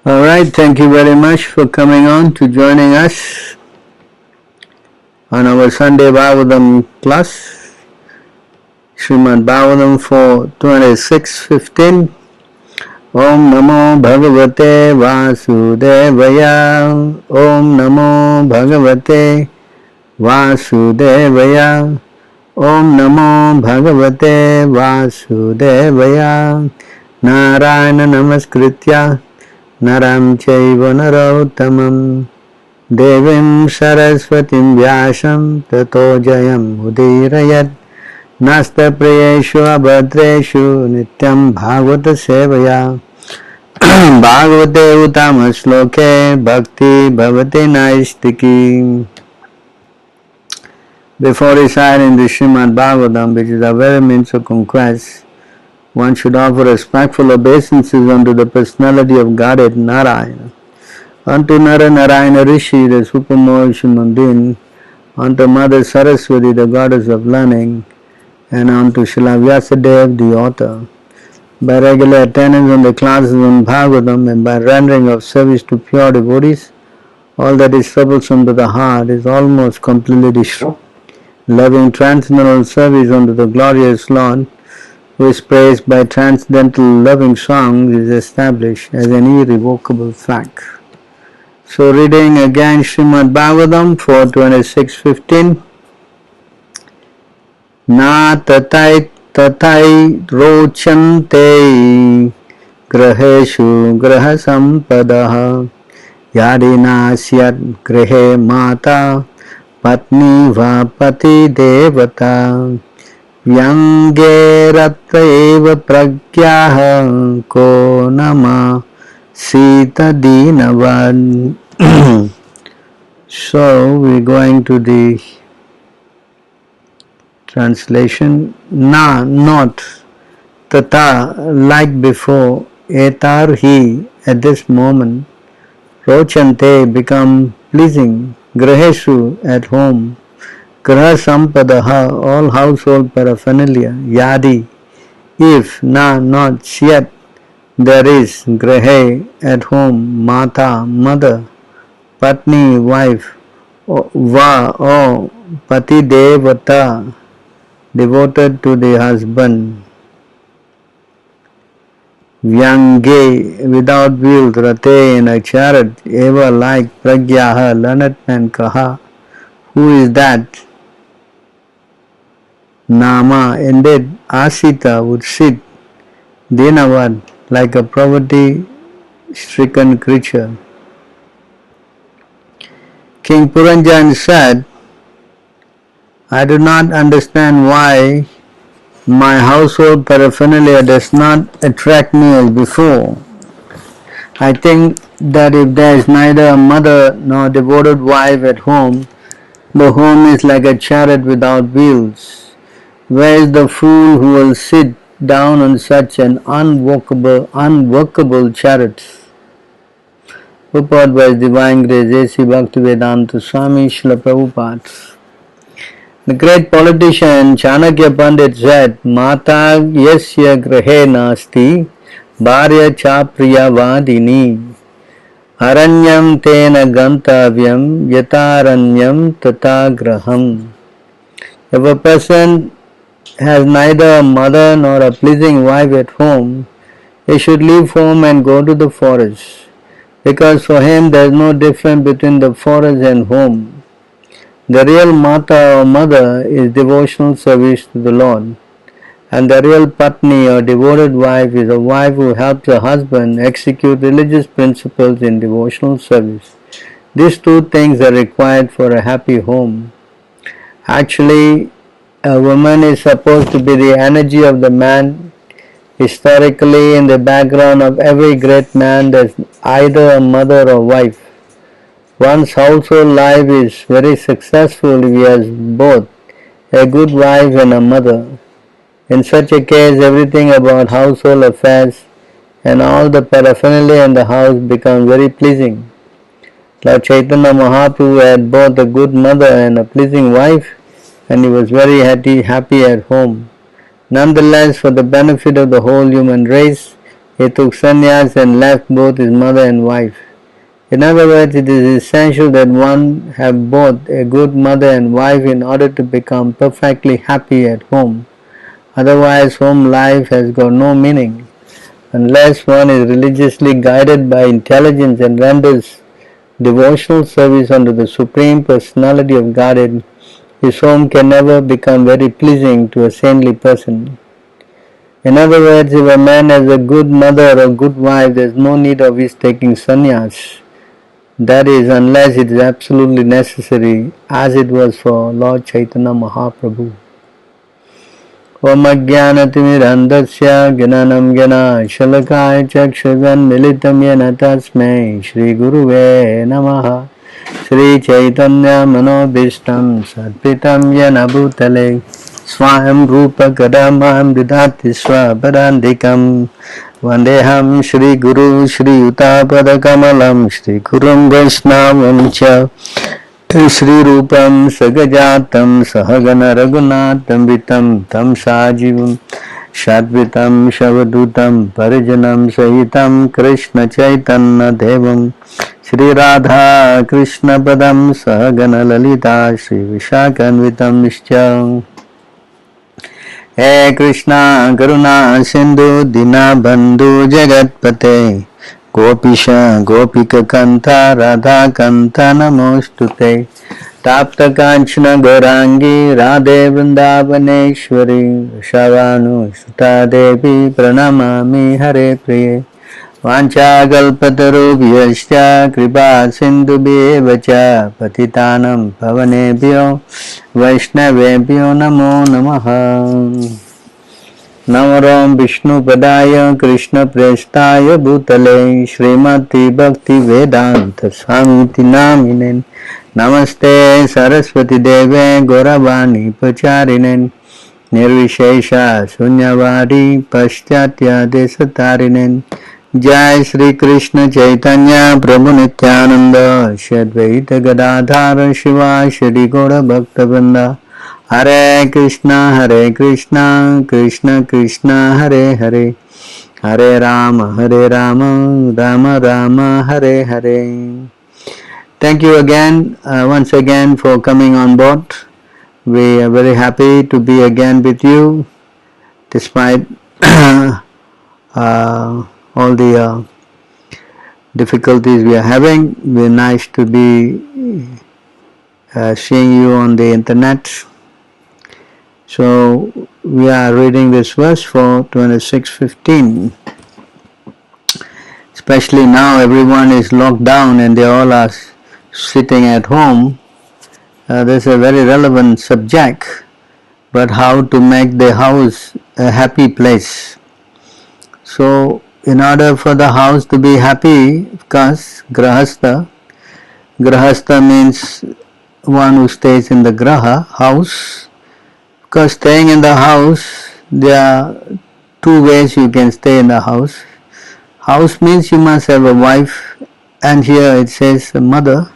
Alright, thank you very much for coming on to joining us on our Sunday Bhagavatam class, Srimad Bhagavatam for 26:15. Om Namo Bhagavate Vasudevaya. Om Namo Bhagavate Vasudevaya. Om Namo Bhagavate Vasudevaya. Narayana Namaskritya Naram Chaiva Narottamam Devim Saraswatim Vyasam Tato Jayam Udirayat Nasta Priyeshu Abhadreshu Nityam Bhagavata Sevaya Bhagavate Uttama Shloke Bhakti Bhavati Naistiki. Before reciting the Srimad Bhagavatam, which is a very means of conquest, one should offer respectful obeisances unto the personality of Godhead Narayana, unto Nara Narayana Rishi, the supermost human being, unto Mother Saraswati, the goddess of learning, and unto Srila Vyasadeva, the author. By regular attendance on the classes on Bhagavatam and by rendering of service to pure devotees, all that is troublesome to the heart is almost completely destroyed. Loving transcendental service unto the glorious Lord, who is praised by transcendental loving songs, is established as an irrevocable fact. So reading again Srimad Bhagavatam 4:26-15. Na tatai rochante graheshu graha sampadaha yadinasyat grahe mata patni va pati devata Vyangeratra pragyaha ko nama sita dinavad. So we're going to the translation. Na, not, tata, like before, etar he, at this moment, rochante, become pleasing, graheshu, at home, graha sampadaha, all household paraphernalia, yadi, if, na, not, syat, there is, grahe, at home, mata, mother, patni, wife, va, or pati devata, devoted to the husband, vyange, without wheels, rate, in a chariot, eva, like, pragyaha, learned man, kaha, who is that? Nama, indeed, Asita would sit, Dinavad, like a poverty-stricken creature. King Puranjan said, I do not understand why my household paraphernalia does not attract me as before. I think that if there is neither a mother nor devoted wife at home, the home is like a chariot without wheels. Where is the fool who will sit down on such an unworkable chariot? Purport by His Divine Grace A.C. Bhaktivedanta Swami Srila Prabhupada. The great politician Chanakya Pandit said, Mata yasya grahe nasti, bharya cha priyavadini, aranyam tena gantavyam, yataranyam tata graham. If a person has neither a mother nor a pleasing wife at home, he should leave home and go to the forest, because for him there is no difference between the forest and home. The real mata or mother is devotional service to the Lord, and the real patni or devoted wife is a wife who helps her husband execute religious principles in devotional service. These two things are required for a happy home. Actually, a woman is supposed to be the energy of the man. Historically, in the background of every great man, there is either a mother or wife. One's household life is very successful if he has both a good wife and a mother. In such a case, everything about household affairs and all the paraphernalia in the house becomes very pleasing. Lord Chaitanya Mahaprabhu had both a good mother and a pleasing wife, and he was very happy at home. Nonetheless, for the benefit of the whole human race, He took sannyas and left both his mother and wife. In other words, it is essential that one have both a good mother and wife in order to become perfectly happy at home. Otherwise, home life has got no meaning. Unless one is religiously guided by intelligence and renders devotional service unto the Supreme Personality of Godhead, his home can never become very pleasing to a saintly person. In other words, if a man has a good mother or good wife, there is no need of his taking sannyas. That is, unless it is absolutely necessary, as it was for Lord Chaitanya Mahaprabhu. Om Ajnanatimirandasya Gyananam Gyanashalakaya Chakshushanmilitam Yena Tasmai Shri Guruve Namaha. Shri Chaitanya Manobhishtam Sarpitam Yena Bhutale Swayam Rupa Kadamam Didati Swaparandikam Vandeham Shri Guru Shri Utapada Kamalam Shri Gurum Vaishnavam Cha Shri Rupam Sagajatam Sahagana Raghunatam Vitam Tam Sajivam Shadvitam Shavadutam Parijanam Sahitam Krishna Chaitanya Devam Shri Radha Krishna Padam Sahagana Lalita Shri Vishakanvitam Nischam He Krishna Karuna Sindhu Dina Bandhu Jagatpate Gopisha Gopika Kanta Radha Kanta Namostute Tapta Kanchana Gaurangi Radhe Vrindavaneshwari Shavanu Sutta Devi Pranamami Hare Priye Vanchakalpatarubhyascha Kripa Sindhubhyeva cha Patitanam Pavanebhyo Vaishnavebhyo Namo Namaha Namaram Vishnu Padaya Krishna Prestaya Bhutale Srimati Bhakti Vedanta Swamiti Naminen Namaste Saraswati Deve Gauravani Pacharinen Nirvishesha Sunyavadi Paschatya Desatarinen Jai Shri Krishna Chaitanya Prabhu Nityananda Shadvaita Gadadhara Shiva Shri Gaura Bhakta Hare Krishna Krishna Krishna Hare Hare Hare Rama Rama Rama Hare Hare. Thank you again, once again for coming on board. We are very happy to be again with you despite all the difficulties we are having. Very nice to be seeing you on the internet. So we are reading this verse for 26:15. Especially now everyone is locked down and they all are sitting at home. This is a very relevant subject, but how to make the house a happy place. So in order for the house to be happy, of course, grahastha means one who stays in the graha, house. Because staying in the house, there are two ways you can stay in the house. House means you must have a wife, and here it says a mother.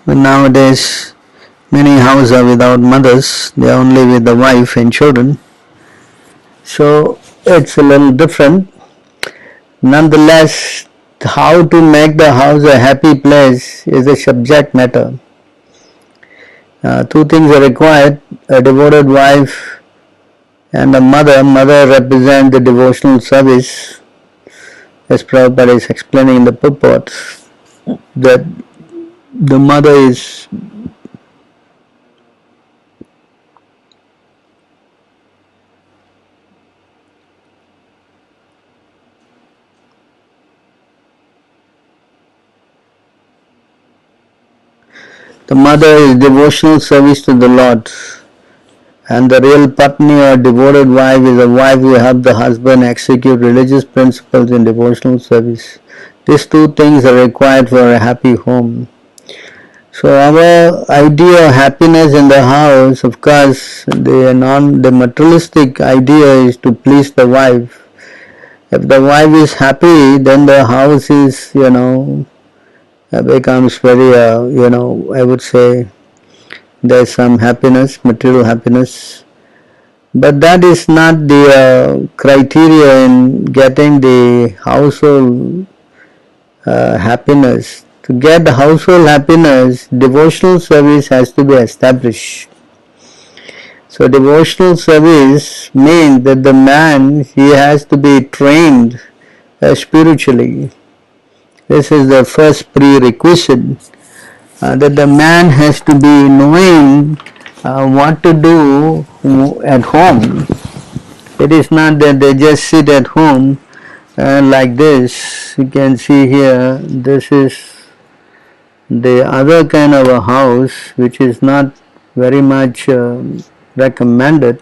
But nowadays, many houses are without mothers, they are only with the wife and children. So it's a little different. Nonetheless, how to make the house a happy place is a subject matter. Two things are required: a devoted wife and a mother. Mother represents the devotional service, as Prabhupada is explaining in the purport, that the mother is devotional service to the Lord, and the real patni or devoted wife is a wife who helps the husband execute religious principles in devotional service. These two things are required for a happy home. So our idea of happiness in the house, of course, the materialistic idea is to please the wife. If the wife is happy, then the house is, becomes very, I would say, there's some happiness, material happiness. But that is not the criteria in getting the household happiness. To get the household happiness, devotional service has to be established. So devotional service means that the man, he has to be trained spiritually. This is the first prerequisite, that the man has to be knowing what to do at home. It is not that they just sit at home like this. You can see here, this is the other kind of a house which is not very much recommended.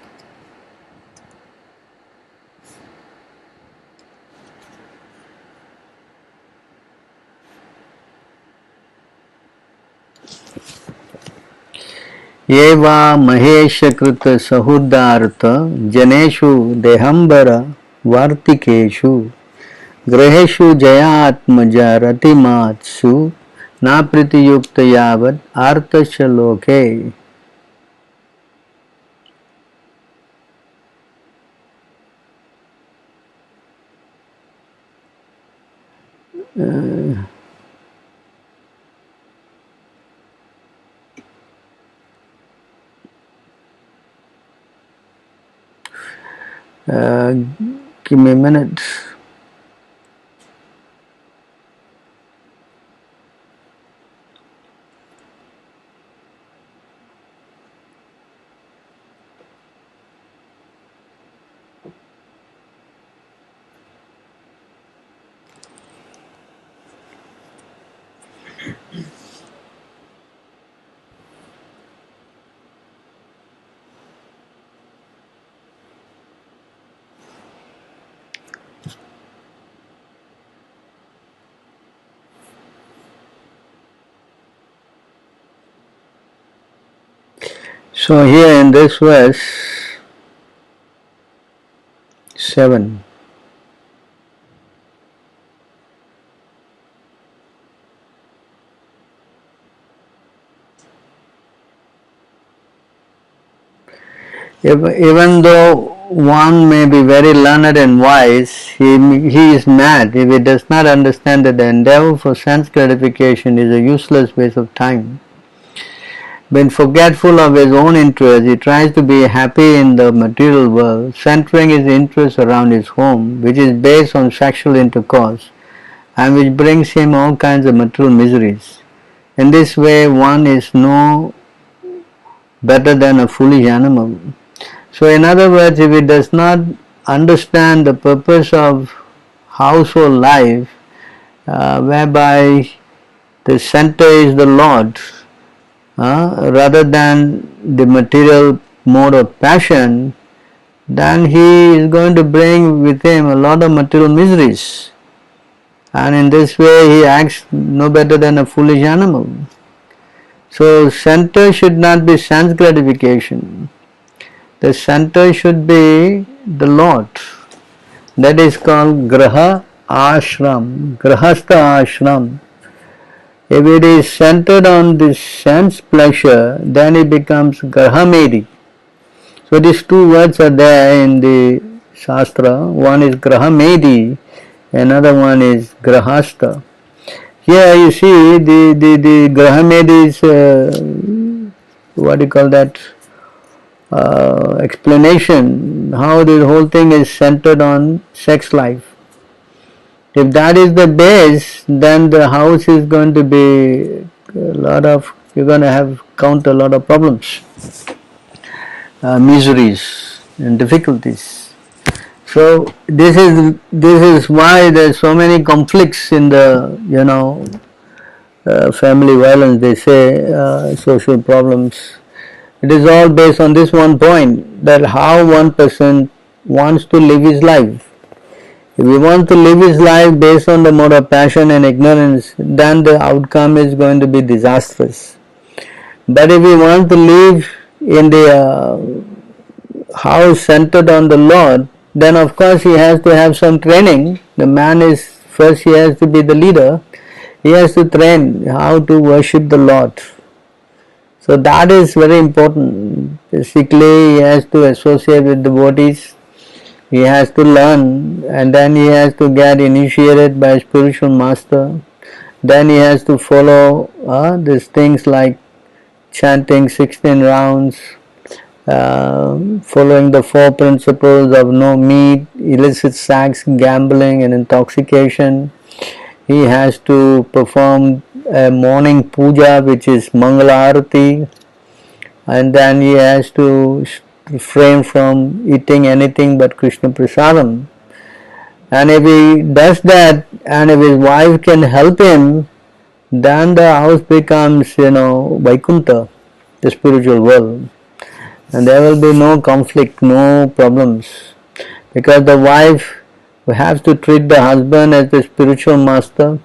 एवा महेशकृत सहुदार्थ जनेषु देहंबर वार्तिकेषु गृहेषु जयात्मज रतिमात्सु ना प्रीतियुक्त यावत् आर्तश्च लोके. Give me a minute. So here in this verse 7, even though one may be very learned and wise, he is mad if he does not understand that the endeavor for sense gratification is a useless waste of time. When forgetful of his own interest, he tries to be happy in the material world, centering his interest around his home, which is based on sexual intercourse, and which brings him all kinds of material miseries. In this way, one is no better than a foolish animal. So in other words, if he does not understand the purpose of household life, whereby the center is the Lord, rather than the material mode of passion, then he is going to bring with him a lot of material miseries. And in this way he acts no better than a foolish animal. So center should not be sense gratification. The center should be the Lord. That is called Graha Ashram, Grahastha Ashram. If it is centered on this sense pleasure, then it becomes Grahamedi. So these two words are there in the Shastra. One is Grahamedi, another one is Grahastha. Here you see the Grahamedi is, what do you call that, explanation, how the whole thing is centered on sex life. If that is the base, then the house is going to be you're going to count a lot of problems, miseries and difficulties. So this is why there's so many conflicts in the family violence. They say social problems. It is all based on this one point, that how one person wants to live his life. If he wants to live his life based on the mode of passion and ignorance, then the outcome is going to be disastrous. But if he wants to live in the house centered on the Lord, then of course he has to have some training. The man is, first he has to be the leader. He has to train how to worship the Lord. So that is very important. Basically, he has to associate with devotees, he has to learn, and then he has to get initiated by a spiritual master. Then he has to follow these things like chanting 16 rounds, following the four principles of no meat, illicit sex, gambling, and intoxication. He has to perform a morning puja, which is Mangala Arati, and then he has to refrain from eating anything but Krishna Prasadam. And if he does that, and if his wife can help him, then the house becomes, Vaikuntha, the spiritual world. And there will be no conflict, no problems. Because the wife has to treat the husband as the spiritual master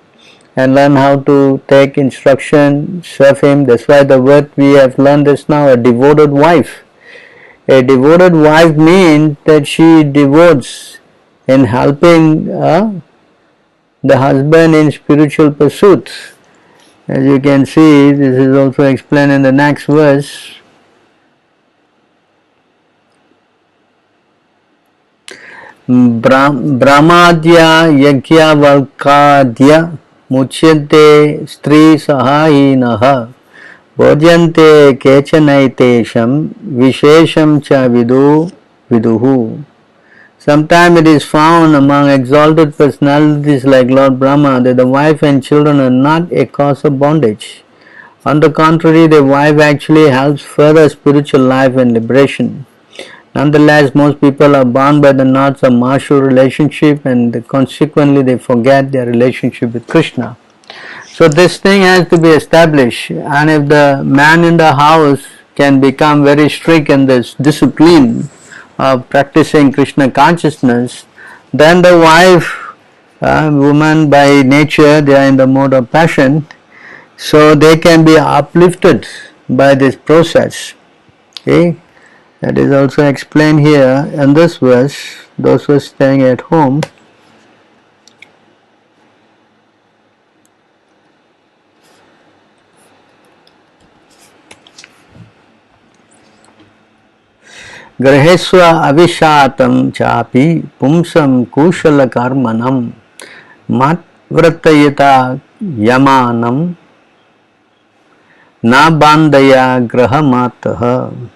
and learn how to take instruction, serve him. That's why the word we have learned is now a devoted wife. A devoted wife means that she devotes in helping the husband in spiritual pursuits. As you can see, this is also explained in the next verse. Brahmadya Yagya Valkadya Muchyante Stri Sahayinaha Bhojyante Kechanaitesham Vishesham Cha Viduhu. Sometimes it is found among exalted personalities like Lord Brahma that the wife and children are not a cause of bondage. On the contrary, the wife actually helps further spiritual life and liberation. Nonetheless, most people are bound by the knots of martial relationship and consequently they forget their relationship with Krishna. So this thing has to be established, and if the man in the house can become very strict in this discipline of practicing Krishna consciousness, then the wife, woman by nature, they are in the mode of passion, so they can be uplifted by this process. Okay? That is also explained here in this verse. Those who are staying at home, Graheswa avishatam chapi pumsam kushala karmanam mat vratayata yamanam na bandaya grahamataha.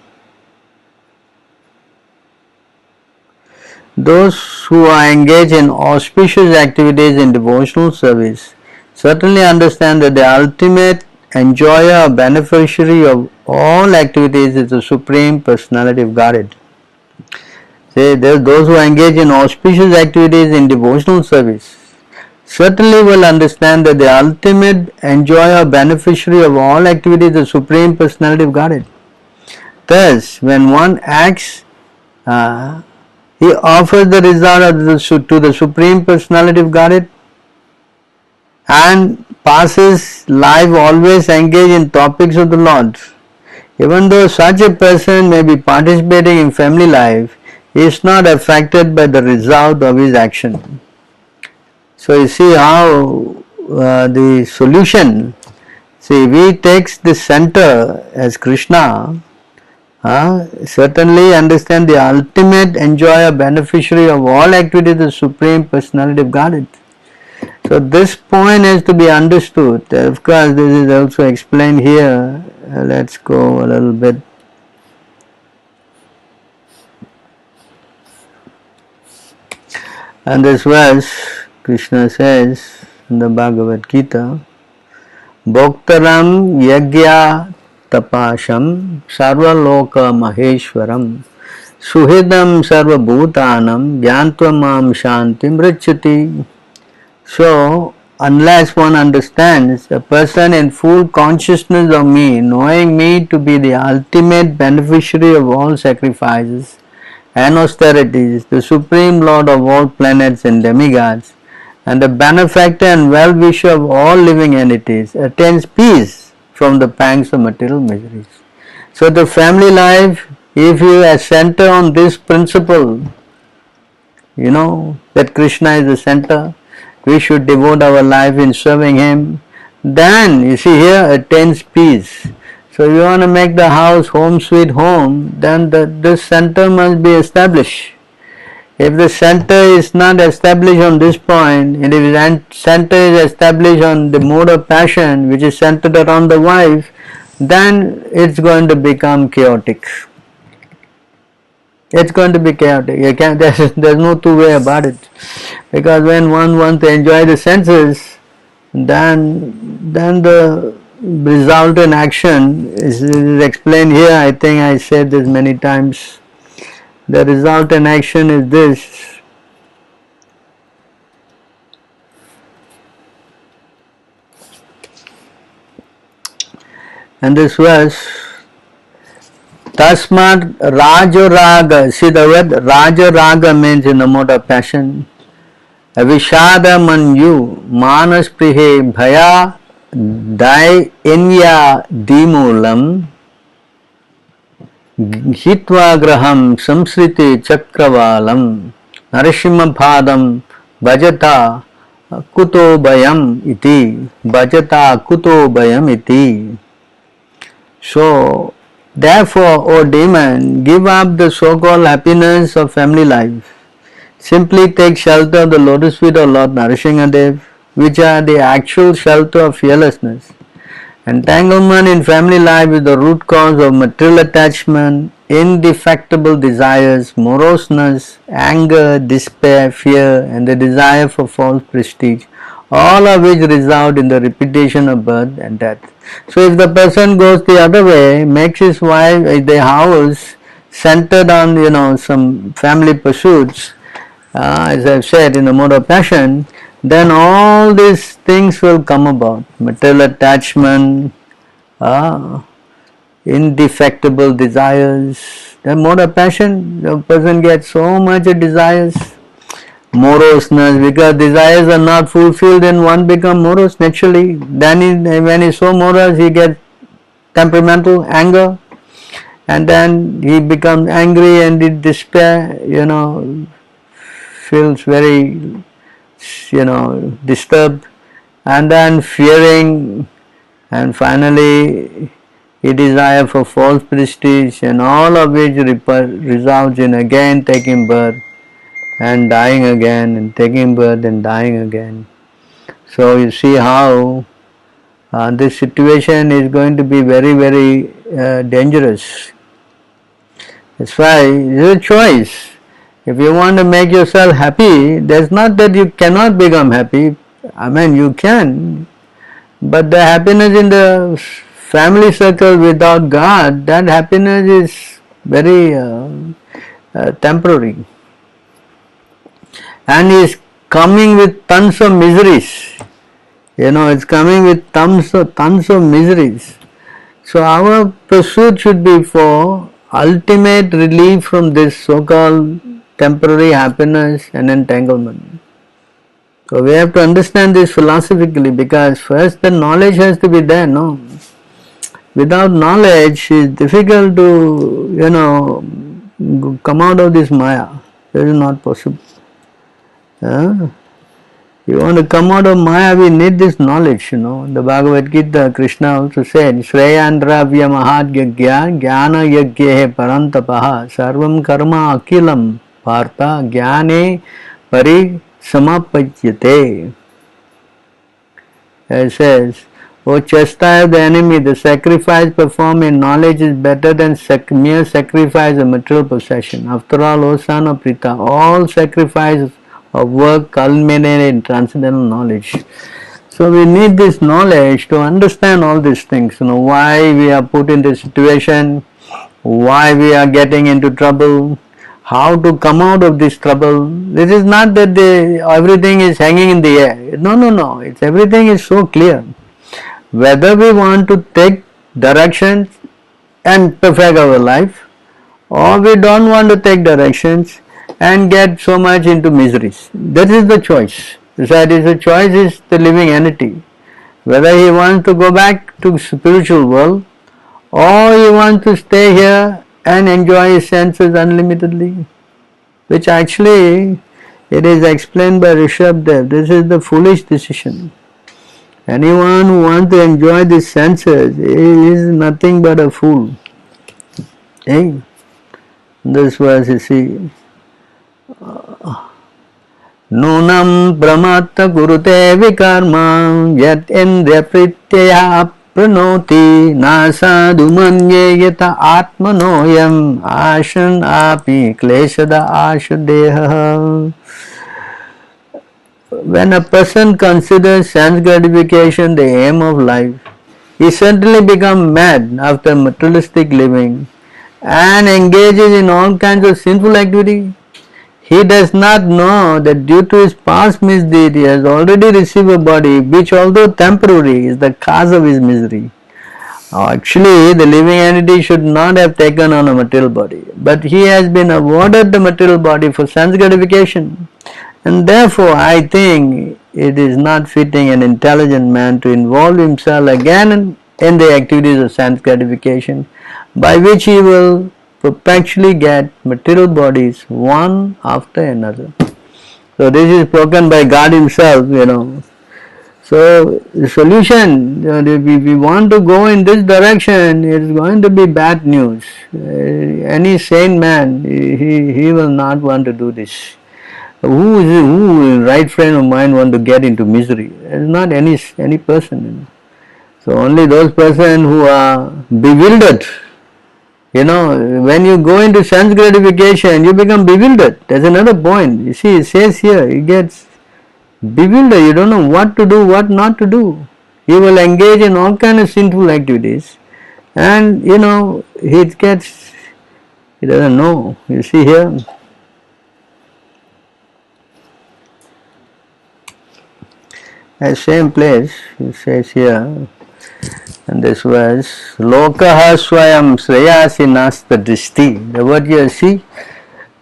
Those who are engaged in auspicious activities in devotional service certainly understand that the ultimate enjoyer or beneficiary of all activities is the Supreme Personality of Godhead. Say, those who engage in auspicious activities in devotional service certainly will understand that the ultimate enjoyer or beneficiary of all activities is the Supreme Personality of Godhead. Thus, when one acts, he offers the result to the Supreme Personality of Godhead and passes life always engaged in topics of the Lord. Even though such a person may be participating in family life, he is not affected by the result of his action. So you see how the solution, see, we take the center as Krishna, certainly understand the ultimate enjoyer, beneficiary of all activities, the Supreme Personality of Godhead. So this point has to be understood. Of course, this is also explained here. Let's go a little bit. And this verse, Krishna says in the Bhagavad Gita, Bhoktaram Yagya Tapasham Sarvaloka Maheshwaram Suhidam Sarva Bhutanam Vyantva Shantim Richati. So, unless one understands a person in full consciousness of me, knowing me to be the ultimate beneficiary of all sacrifices and austerities, the Supreme Lord of all planets and demigods, and the benefactor and well-wisher of all living entities, attains peace from the pangs of material miseries. So the family life, if you center on this principle, that Krishna is the center, we should devote our life in serving Him, then you see here attains peace. So if you want to make the house home sweet home, then this center must be established. If the center is not established on this point, and if the center is established on the mode of passion, which is centered around the wife, then it's going to become chaotic. It's going to be chaotic. You can't, there's no two way about it. Because when one wants to enjoy the senses, then the result in action is explained here. I think I said this many times. The result in action is this. And this verse, Tasmat Raja-raga. See the word Raja-raga means in the mode of passion. Avishada manyu manas prihe bhaya dai inya dimulam hitva graham samsriti chakravalam narishima padam bhajata kuto bayam iti bhajata kuto bayam iti. So therefore, O demon, give up the so-called happiness of family life. Simply take shelter of the lotus feet of Lord Narasimhadev, which are the actual shelter of fearlessness. Entanglement in family life is the root cause of material attachment, indefectible desires, moroseness, anger, despair, fear, and the desire for false prestige, all of which result in the repetition of birth and death. So if the person goes the other way, makes his wife, the house centered on some family pursuits, as I've said, in the mode of passion, then all these things will come about. Material attachment, indefectible desires. The mode of passion, the person gets so much desires. Moroseness, because desires are not fulfilled, then one becomes morose naturally. Then when he's so morose, he gets temperamental, anger, and then he becomes angry and in despair, feels very, disturbed, and then fearing, and finally he desire for false prestige, and all of which results in again taking birth and dying again, and taking birth and dying again. So you see how this situation is going to be very, very dangerous. That's why it's a choice. If you want to make yourself happy, there's not that you cannot become happy. I mean, you can, but the happiness in the family circle without God, that happiness is very temporary. And is coming with tons of miseries. It's coming with tons of miseries. So our pursuit should be for ultimate relief from this so-called temporary happiness and entanglement. So we have to understand this philosophically, because first the knowledge has to be there, no? Without knowledge, it's difficult to, come out of this Maya. It is not possible. You want to come out of Maya, we need this knowledge, The Bhagavad Gita, Krishna also said, Shreyandravya mahadhyagya jnana yagyehe parantapaha sarvam karma akilam partha jnane pari samapajyate. It says, O chastise the enemy, the sacrifice performed in knowledge is better than mere sacrifice of material possession. After all, O son of Pritha, all sacrifice of work culminated in transcendental knowledge. So we need this knowledge to understand all these things, why we are put in this situation, why we are getting into trouble, how to come out of this trouble. This is not that everything is hanging in the air. No. Everything is so clear. Whether we want to take directions and perfect our life, or we don't want to take directions and get so much into miseries. That is the choice. The choice is the living entity. Whether he wants to go back to spiritual world, or he wants to stay here and enjoy his senses unlimitedly, which actually it is explained by Rishabdev. This is the foolish decision. Anyone who wants to enjoy the senses is nothing but a fool. Hey, this verse you see. Nunam brahmatta gurute vikarma yat indriya prityaya pranoti nasadu manye yata atmanoyam ashan api kleshada ashadeha. When a person considers sense gratification the aim of life, he certainly becomes mad after materialistic living and engages in all kinds of sinful activity. He does not know that due to his past misdeed he has already received a body which, although temporary, is the cause of his misery. Actually, the living entity should not have taken on a material body, but he has been awarded the material body for sense gratification. And therefore, I think it is not fitting an intelligent man to involve himself again in the activities of sense gratification, by which he will perpetually get material bodies one after another. So this is spoken by God Himself, So the solution, if we want to go in this direction, it is going to be bad news. Any sane man, he will not want to do this. Who right frame of mind want to get into misery? It is not any person. So only those persons who are bewildered. When you go into sense gratification, you become bewildered. That's another point. You see, it says here, it gets bewildered. You don't know what to do, what not to do. You will engage in all kinds of sinful activities, and he doesn't know. You see here. At same place, it says here, and this verse, Lokaha Swayam Shreyasi Nasta Drishti. The word you see,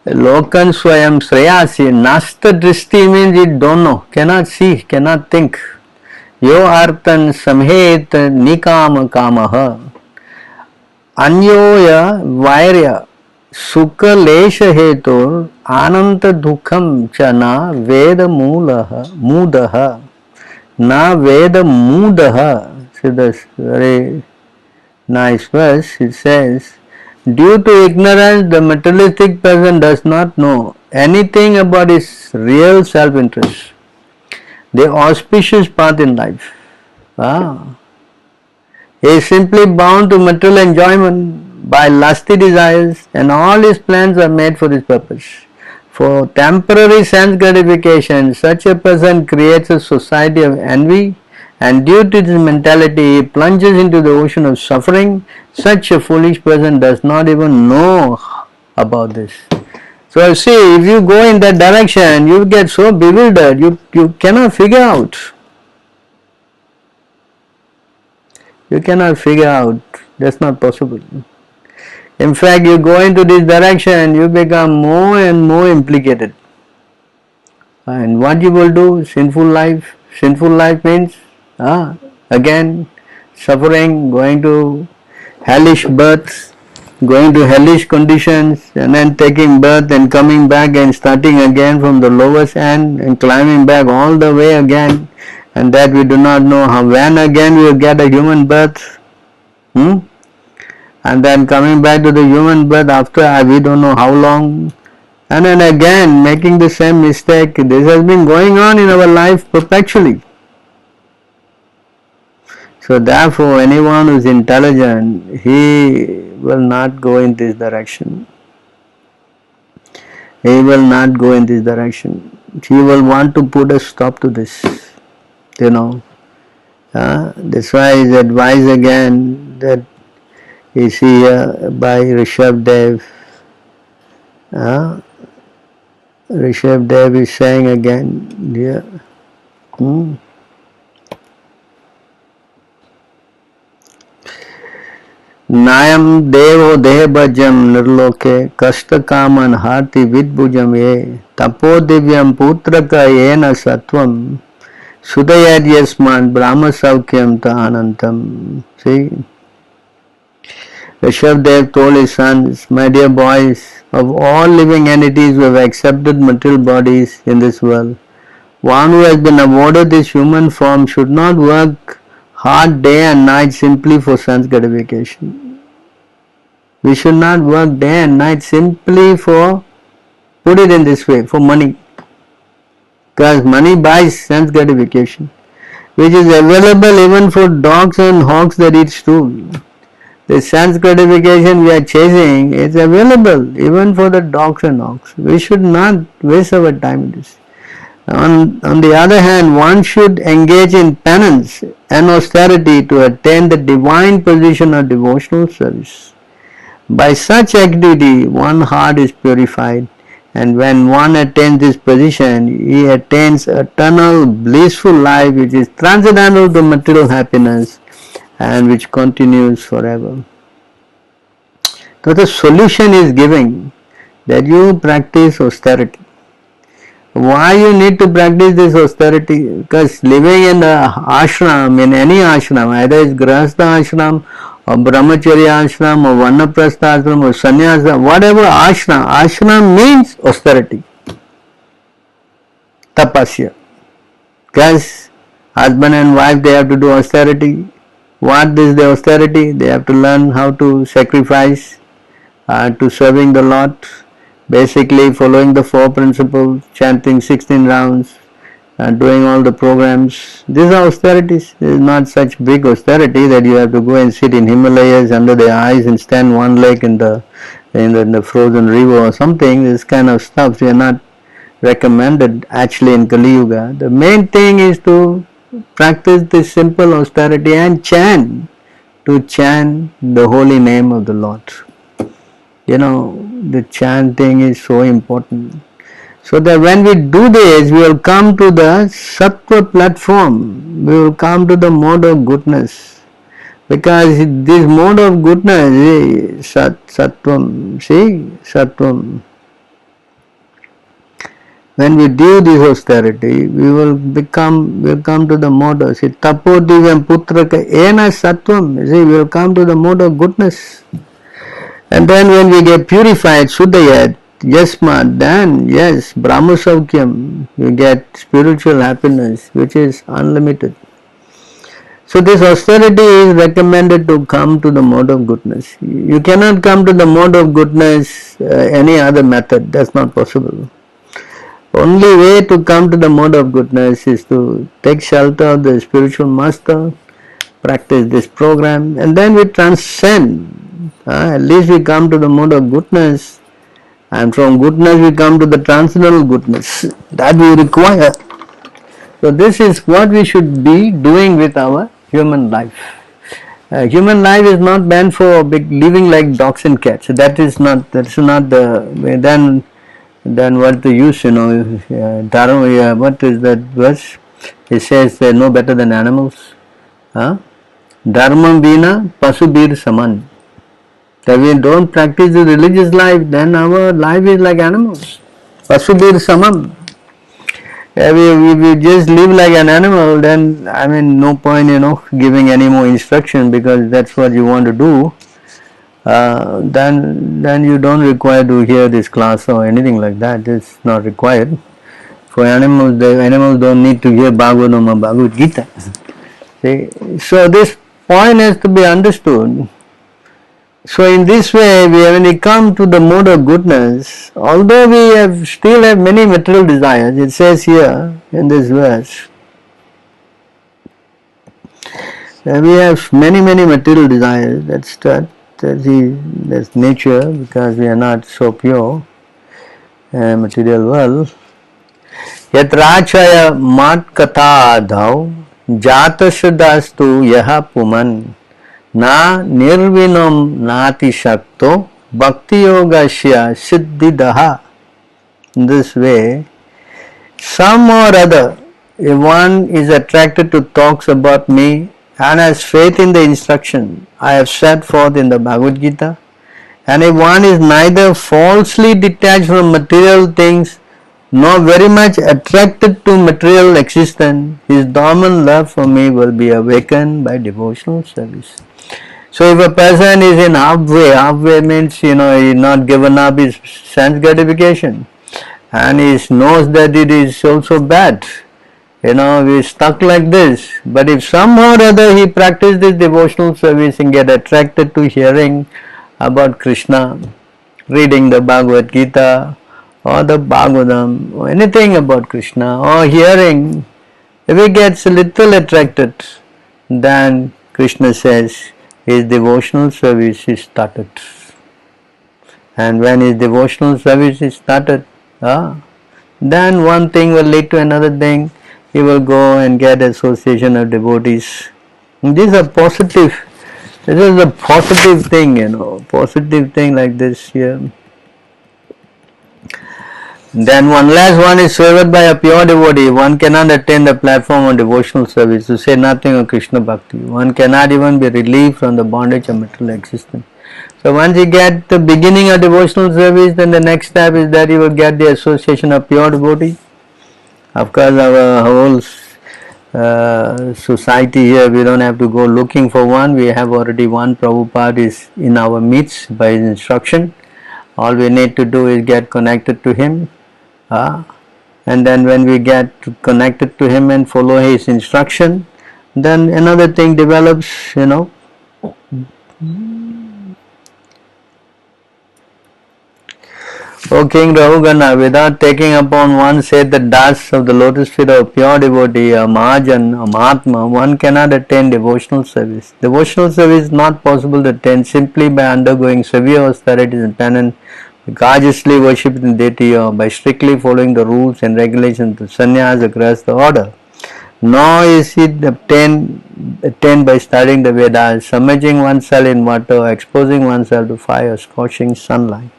Lokan Swayam Shreyasi Nasta Drishti means it don't know, cannot see, cannot think. Yo Artan Samhet Nikama Kamaha Anyoya Vairya Sukha Lesha Hetur Ananta Dukham Chana Veda Mudaha Na Veda Mudaha. See this very nice verse. It says, due to ignorance, the materialistic person does not know anything about his real self-interest, the auspicious path in life. He is simply bound to material enjoyment by lusty desires, and all his plans are made for this purpose. For temporary sense gratification, such a person creates a society of envy, and due to this mentality, he plunges into the ocean of suffering. Such a foolish person does not even know about this. So see, if you go in that direction, you get so bewildered, you cannot figure out. You cannot figure out. That's not possible. In fact, you go into this direction, you become more and more implicated. And what you will do? Sinful life. Sinful life means, again, suffering, going to hellish births, going to hellish conditions, and then taking birth and coming back and starting again from the lowest end and climbing back all the way again, and that we do not know when again we will get a human birth. And then coming back to the human birth after we don't know how long, and then again making the same mistake. This has been going on in our life perpetually. So therefore, anyone who is intelligent, he will not go in this direction. He will not go in this direction. He will want to put a stop to this. That's why he is advised again that you see by Rishabdev. Rishabdev is saying again here. Nayam devo dehbhajam nirloke kashta kaman hati vidbhujam ye tapo divyam putraka yena sattvam sudayad yasman brahma saukyam ta anantam. See, Rishabdev told his sons, my dear boys, of all living entities who have accepted material bodies in this world, One who has been awarded this human form should not work hard day and night simply for sense gratification. We should not work day and night simply for, put it in this way, for money. Because money buys sense gratification, which is available even for dogs and hogs that eat stool. The sense gratification we are chasing is available even for the dogs and hogs. We should not waste our time in this. On the other hand, one should engage in penance and austerity to attain the divine position of devotional service. By such activity, one heart is purified, and when one attains this position, he attains eternal blissful life which is transcendental to material happiness and which continues forever. So the solution is giving that you practice austerity. Why you need to practice this austerity? Because living in the ashram, in any ashram, either it's grahastha ashram or brahmacharya ashram or vanaprastha ashram or sannyasa, whatever ashram, ashram means austerity, tapasya. Because husband and wife, they have to do austerity. What is the austerity? They have to learn how to sacrifice to serving the Lord. Basically following the 4 principles, chanting 16 rounds, doing all the programs. These are austerities. It is not such big austerity that you have to go and sit in Himalayas under the ice and stand one leg in the frozen river or something. This kind of stuff we are not recommended actually in Kali Yuga. The main thing is to practice this simple austerity and chant the holy name of the Lord. You know, the chanting is so important. So that when we do this, we will come to the sattva platform. We will come to the mode of goodness. Because this mode of goodness is sattvam. See, sattvam. When we do this austerity, we will come to the mode of, see, tapodivyam putraka ena sattvam. See, we will come to the mode of goodness. And then when we get purified, Suddhayat, Yasmat, then yes, Brahma Saukyam, you get spiritual happiness which is unlimited. So this austerity is recommended to come to the mode of goodness. You cannot come to the mode of goodness any other method, that's not possible. Only way to come to the mode of goodness is to take shelter of the spiritual master, practice this program, and then we transcend. At least we come to the mode of goodness, and from goodness we come to the transcendental goodness that we require. So this is what we should be doing with our human life. Human life is not meant for living like dogs and cats. That is not the then what the use, you know, Dharma, what is that verse? It says they are no better than animals. Dharma vina pasubir saman. That we don't practice the religious life, then our life is like animals. Pasubir samam. If we just live like an animal, then I mean no point, you know, giving any more instruction because that's what you want to do. Then you don't require to hear this class or anything like that. It's not required. For animals, the animals don't need to hear Bhagavatam or Bhagavad Gita. See? So this point has to be understood. So in this way, when we come to the mode of goodness, although we still have many material desires, it says here in this verse, we have many material desires. That's nature, because we are not so pure material world. Yatrachaya mat katha adhav jatasadastu yaha puman na nirvinam nati shakto bhakti yogasya siddhidaha. In this way, some or other, if one is attracted to talks about me and has faith in the instruction I have set forth in the Bhagavad Gita, and if one is neither falsely detached from material things nor very much attracted to material existence, his dormant love for me will be awakened by devotional service. So if a person is in halfway means, you know, he is not given up his sense gratification and he knows that it is also bad, We stuck like this. But if somehow or other he practiced this devotional service and get attracted to hearing about Krishna, reading the Bhagavad Gita or the Bhagavatam or anything about Krishna or hearing, if he gets a little attracted, then Krishna says his devotional service is started. And when his devotional service is started, then one thing will lead to another thing. He will go and get association of devotees. And these are positive. This is a positive thing, positive thing like this here. Then unless one is served by a pure devotee, one cannot attain the platform of devotional service, to say nothing of Krishna Bhakti. One cannot even be relieved from the bondage of material existence. So once you get the beginning of devotional service, then the next step is that you will get the association of pure devotee. Of course, our whole society here, we don't have to go looking for one. We have already one. Prabhupada is in our midst by his instruction. All we need to do is get connected to him. And then when we get connected to him and follow his instruction, then another thing develops, O King Rahugana, without taking upon oneself the dust of the lotus feet of pure devotee, a Mahajan, a Mahatma, one cannot attain devotional service. Devotional service is not possible to attain simply by undergoing severe austerities and penance, gorgeously worshipping the deity, or by strictly following the rules and regulations of sannyas across the order. Nor is it attained by studying the Vedas, submerging oneself in water, or exposing oneself to fire, scorching sunlight.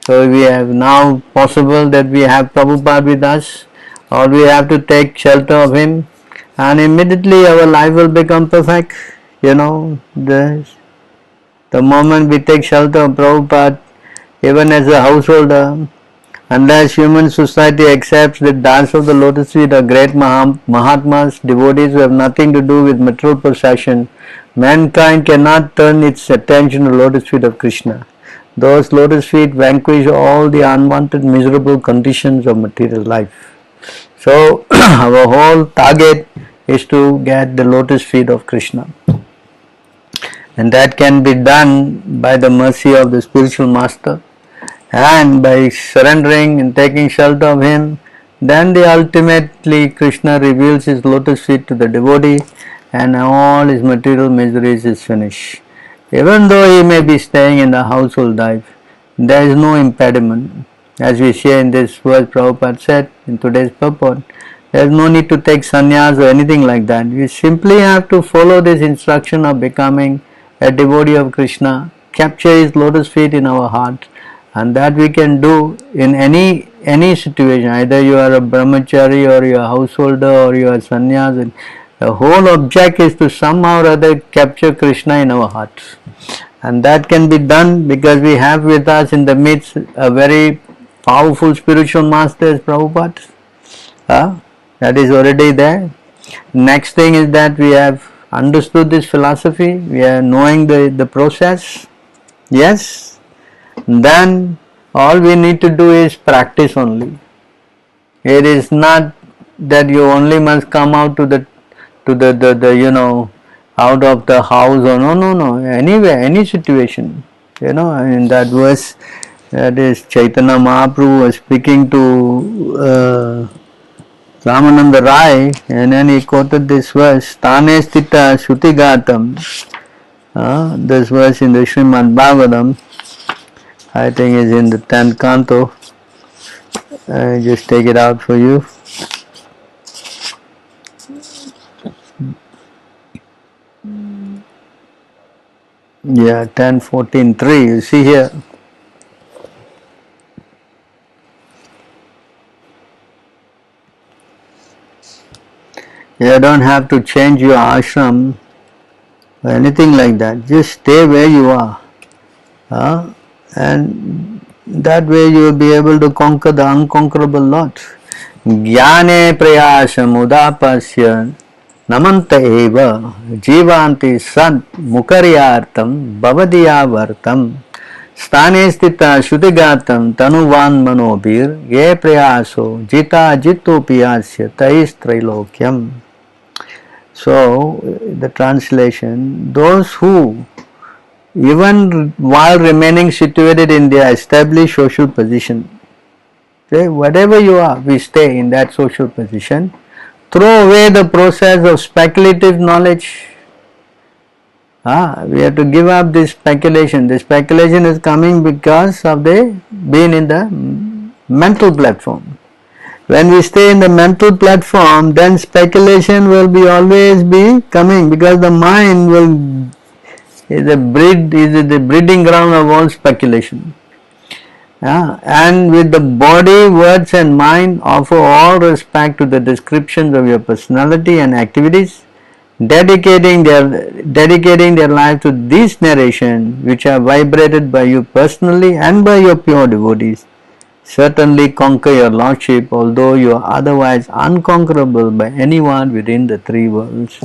So we have now possible that we have Prabhupada with us, or we have to take shelter of him, and immediately our life will become perfect. The moment we take shelter of Prabhupada, even as a householder, unless human society accepts the dance of the lotus feet of great Mahatmas, devotees who have nothing to do with material possession, mankind cannot turn its attention to the lotus feet of Krishna. Those lotus feet vanquish all the unwanted miserable conditions of material life. So our whole target is to get the lotus feet of Krishna. And that can be done by the mercy of the spiritual master, and by surrendering and taking shelter of him. Then ultimately Krishna reveals his lotus feet to the devotee, and all his material miseries is finished. Even though he may be staying in the household life, there is no impediment. As we share in this verse, Prabhupada said in today's purport, there is no need to take sannyas or anything like that. We simply have to follow this instruction of becoming a devotee of Krishna, capture his lotus feet in our heart, and that we can do in any situation. Either you are a brahmachari or you are a householder or you are a sannyas. The whole object is to somehow or other capture Krishna in our hearts. And that can be done because we have with us in the midst a very powerful spiritual master as Prabhupada. That is already there. Next thing is that we have understood this philosophy, we are knowing the process. Yes. Then all we need to do is practice only. It is not that you only must come out to the out of the house, or no, anywhere, any situation. In that verse, that is Chaitanya Mahaprabhu was speaking to Ramananda Rai, and then he quoted this verse, Stane Stita Shutigatam. This verse in the Srimad Bhagavatam, I think is in the 10th canto. I just take it out for you. Yeah, 10:14:3. You see here. You don't have to change your ashram or anything like that. Just stay where you are. And that way you will be able to conquer the unconquerable lot. Jnane prayasam udapasya namanta eva jivanti sad mukaryartam bhavadiya vartam स्थाने स्थिता श्रुतिगातं तनुवान् मनोभिर ये प्रयासो जिता जितोपि यास्य तैस्त्रैलोक्यम. So the translation, those who even while remaining situated in their established social position, okay, whatever you are, we stay in that social position, throw away the process of speculative knowledge. We have to give up this speculation. The speculation is coming because of the being in the mental platform. When we stay in the mental platform, then speculation will be always be coming, because the mind is the breeding ground of all speculation. And with the body, words and mind offer all respect to the descriptions of your personality and activities, dedicating their life to these narrations, which are vibrated by you personally and by your pure devotees. Certainly conquer your lordship, although you are otherwise unconquerable by anyone within the three worlds.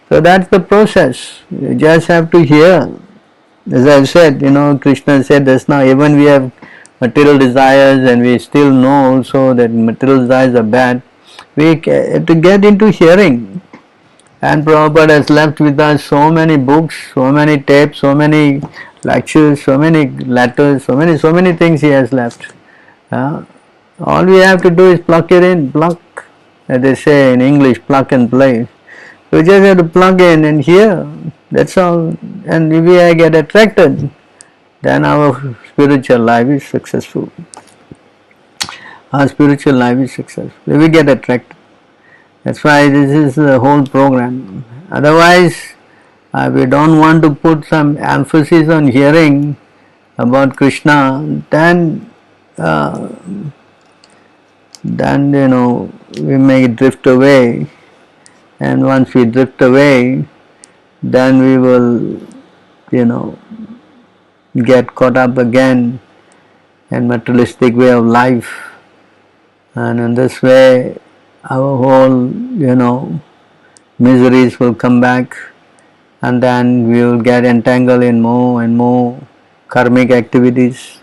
So that's the process. You just have to hear. As I've said, Krishna said just now, even we have material desires and we still know also that material desires are bad. We have to get into hearing. And Prabhupada has left with us so many books, so many tapes, so many lectures, so many letters, so many things he has left. All we have to do is plug it in, plug, as they say in English, plug and play. We just have to plug in and hear, that's all. And if we get attracted, then our spiritual life is successful. Our spiritual life is successful. If we get attracted. That's why this is the whole program. Otherwise, we don't want to put some emphasis on hearing about Krishna, then we may drift away, and once we drift away, then we will get caught up again in materialistic way of life, and in this way our whole miseries will come back, and then we will get entangled in more and more karmic activities,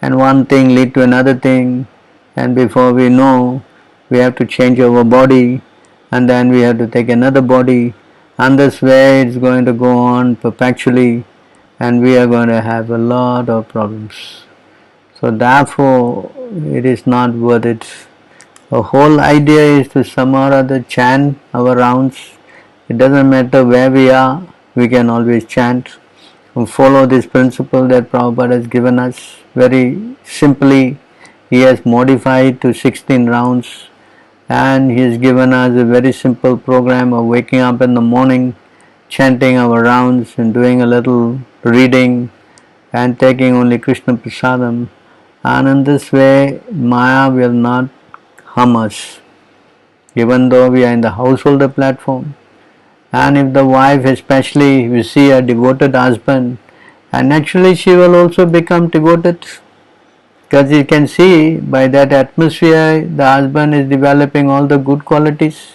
and one thing lead to another thing, and before we know, we have to change our body, and then we have to take another body, and this way it's going to go on perpetually, and we are going to have a lot of problems. So therefore it is not worth it. The whole idea is to somehow or other chant our rounds. It doesn't matter where we are, we can always chant and follow this principle that Prabhupada has given us. Very simply, he has modified to 16 rounds, and he has given us a very simple program of waking up in the morning, chanting our rounds and doing a little reading and taking only Krishna Prasadam. And in this way, Maya will not harm us, even though we are in the householder platform. And if the wife, especially, we see a devoted husband, and naturally she will also become devoted, because you can see by that atmosphere the husband is developing all the good qualities.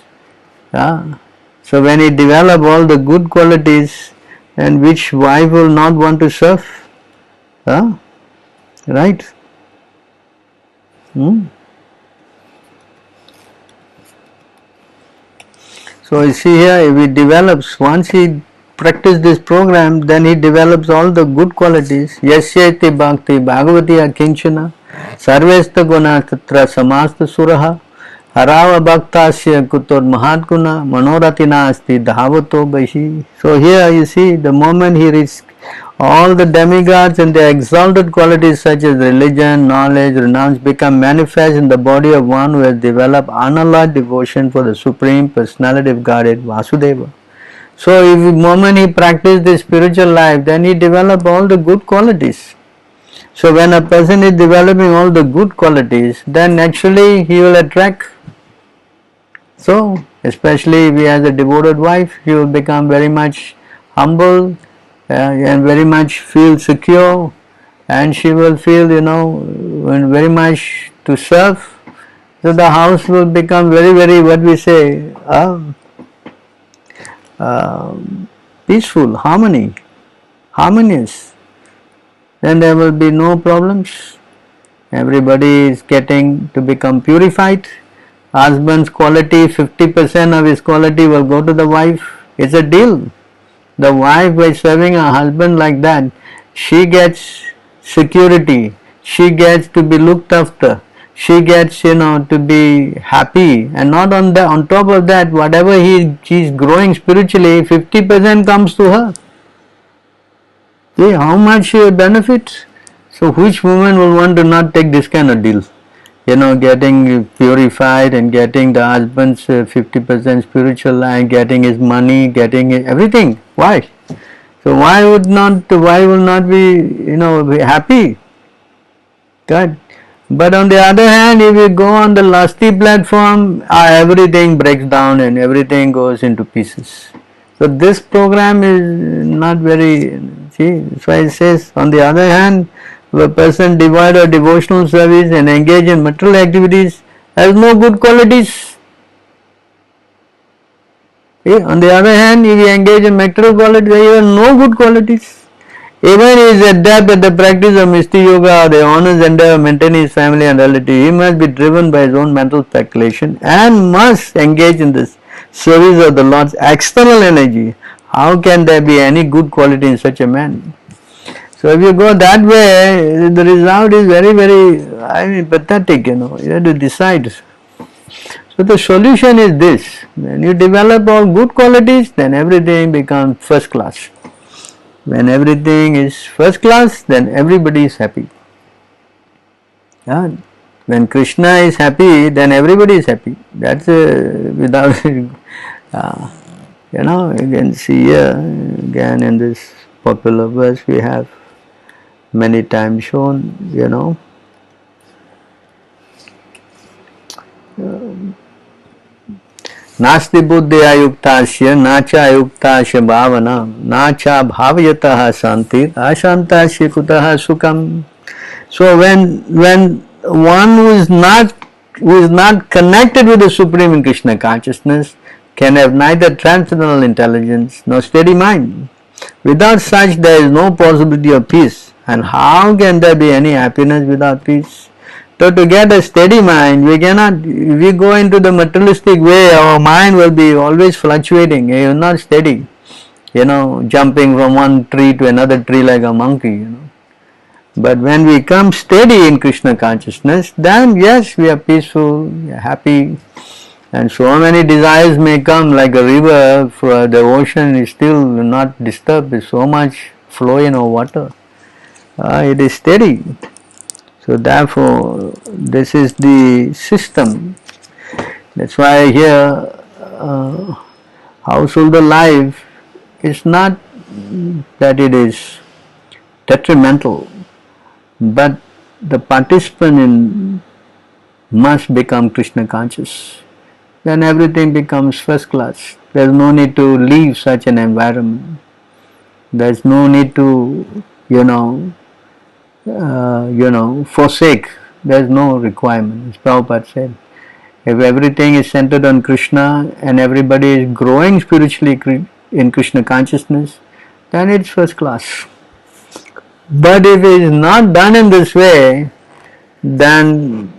So when he develops all the good qualities, then which wife will not want to serve? Right? So you see here, if he develops, once he practices this program, then he develops all the good qualities. Yasyati bhakti bhagavati akinchana sarvesta guna tatra samasta suraha harava bhaktasya kutor mahatguna manoratina asti dhavato baihi. So here you see, the moment he reaches all the demigods and their exalted qualities such as religion, knowledge, renounce become manifest in the body of one who has developed unalloyed devotion for the Supreme Personality of Godhead, Vasudeva. So if the moment he practices this spiritual life, then he develops all the good qualities. So when a person is developing all the good qualities, then naturally he will attract. So especially if he has a devoted wife, he will become very much humble, and very much feel secure, and she will feel very much to serve. So the house will become very what we say, peaceful, harmonious. then there will be no problems. Everybody is getting to become purified. Husband's quality, 50% of his quality will go to the wife. It's a deal. The wife, by serving her husband like that, she gets security, she gets to be looked after, she gets to be happy, and not on top of that, whatever she's growing spiritually, 50% comes to her. See how much she will benefit. So which woman will want to not take this kind of deal? Getting purified and getting the husband's 50% spiritual life, getting his money, getting everything. Why? So why will not be happy? Good. But on the other hand, if you go on the lusty platform, everything breaks down and everything goes into pieces. So this program is not very, that's why it says, on the other hand, if a person devoid of devotional service and engage in material activities has no good qualities. See, on the other hand, if he engage in material qualities, he has no good qualities. Even he is adept at the practice of Mistya Yoga, the honest endeavor of maintaining his family and relative, he must be driven by his own mental speculation and must engage in this service of the Lord's external energy. How can there be any good quality in such a man? So if you go that way, the result is very, very, pathetic, you have to decide. So the solution is this: when you develop all good qualities, then everything becomes first class. When everything is first class, then everybody is happy. Yeah. When Krishna is happy, then everybody is happy. That's without, you can see here again in this popular verse we have many times shown, नास्ति बुद्धिया युक्तास्य नाचा युक्तास्य भावना नाचा भावयतः शांति अशांतास्य कुतः सुखम. So when one who is not connected with the Supreme in Krishna consciousness can have neither transcendental intelligence nor steady mind. Without such there is no possibility of peace. And how can there be any happiness without peace? So to get a steady mind, we cannot, if we go into the materialistic way, our mind will be always fluctuating, it is not steady, jumping from one tree to another tree like a monkey, But when we come steady in Krishna consciousness, then yes, we are peaceful, we are happy, and so many desires may come like a river, for the ocean is still not disturbed with so much flowing of water. It is steady. So therefore, this is the system. That's why here, householder life is not that it is detrimental, but the participant must become Krishna conscious. Then everything becomes first class. There is no need to leave such an environment. There is no need to, forsake. There is no requirement. As Prabhupada said, if everything is centered on Krishna and everybody is growing spiritually in Krishna consciousness, then it's first class. But if it is not done in this way, then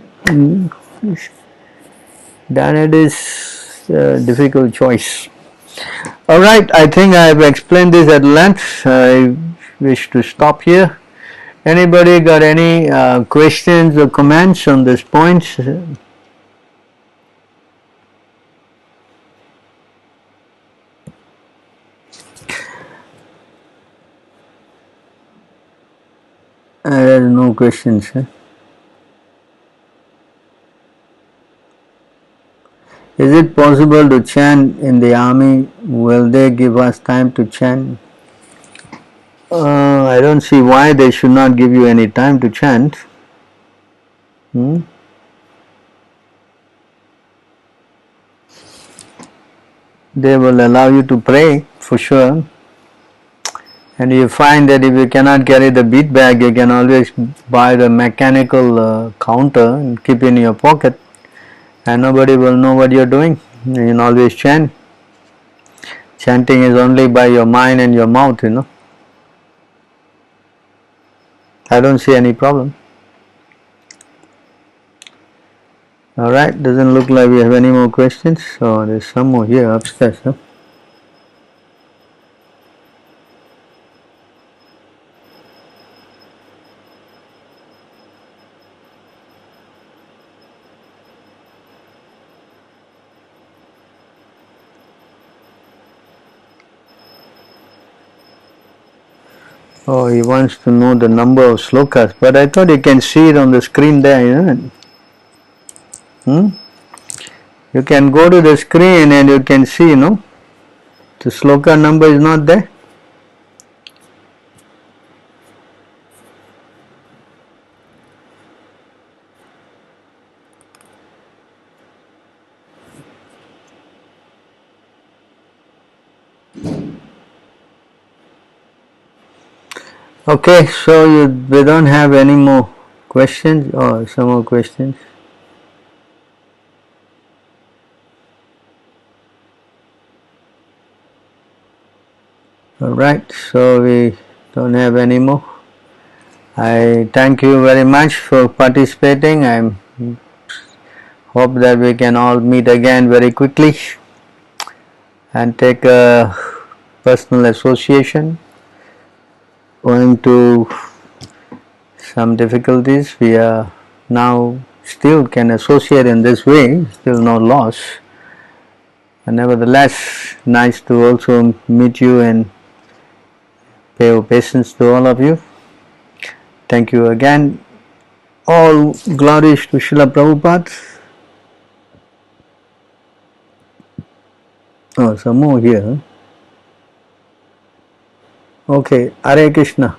it is a difficult choice. Alright, I think I have explained this at length. I wish to stop here. Anybody got any questions or comments on this point? There are no questions. Is it possible to chant in the army? Will they give us time to chant? I don't see why they should not give you any time to chant. They will allow you to pray for sure. And you find that if you cannot carry the bead bag, you can always buy the mechanical counter and keep it in your pocket, and nobody will know what you are doing. You can always chant. Chanting is only by your mind and your mouth, I don't see any problem. Alright, doesn't look like we have any more questions. So there's some more here upstairs. Huh? Oh, he wants to know the number of slokas, but I thought you can see it on the screen there, isn't it? You can go to the screen and you can see, the sloka number is not there. Okay, so we don't have any more questions or some more questions. Alright, so we don't have any more. I thank you very much for participating. I hope that we can all meet again very quickly and take a personal association. Owing to some difficulties, we are now still can associate in this way, still no loss. And nevertheless, nice to also meet you and pay obeisance to all of you. Thank you again. All glories to Srila Prabhupada. Oh, some more here. Okay, Hare Krishna.